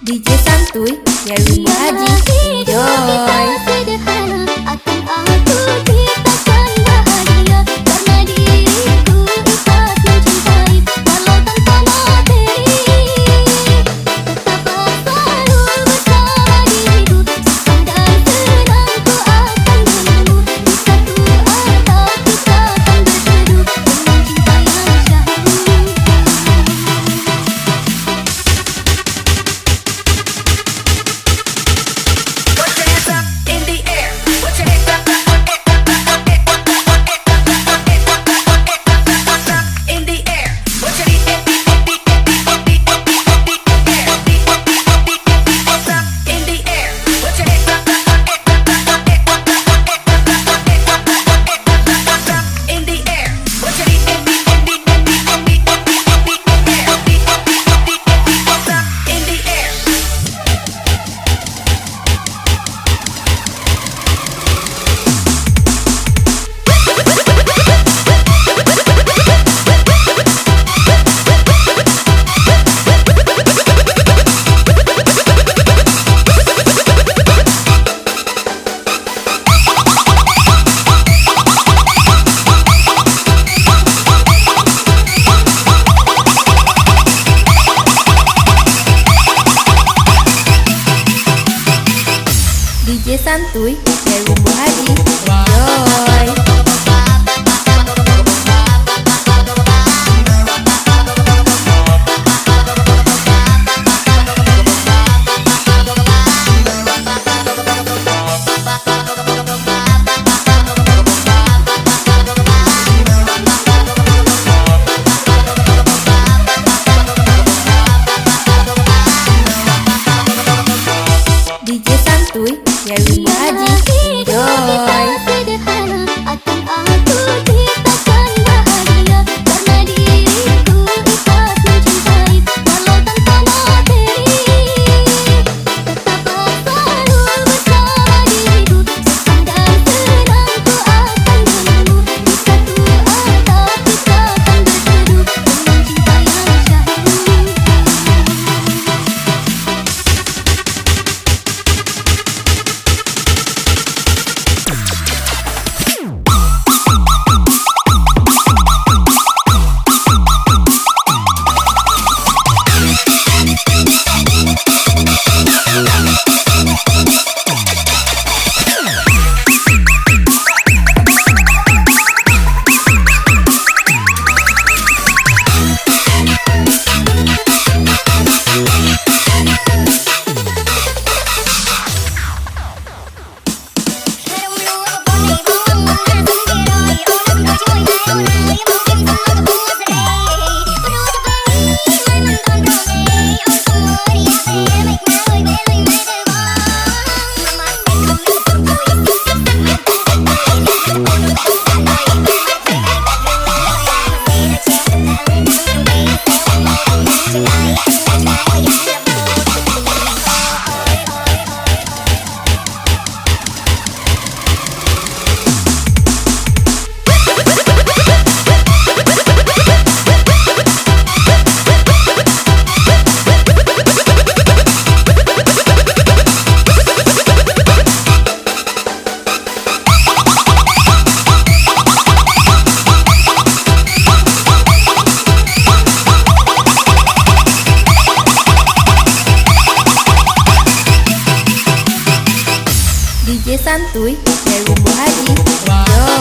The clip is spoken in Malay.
DJ Santuy dari Wimbo Haji. Enjoy. Akan aku ciptakan bahagia karena diriku ikhlas mencintai walau tanpa materi. Tetaplah selalu bersama diriku, susah dan senang ku akan menunggu. Di satu atap kita akan berteduh dengan cinta yang syahdu. DJ Santuy dari Wimbo Haji. Enjoy. DJ Santuy dari Wimbo Haji. Enjoy. Akan aku ciptakan bahagia karena diriku ikhlas mencintai walau tanpa materi. Tetaplah selalu bersama diriku, susah dan senang ku akan menunggu. Di satu atap kita akan berteduh dengan cinta yang syahdu. DJ Santuy dari Wimbo Haji. Enjoy.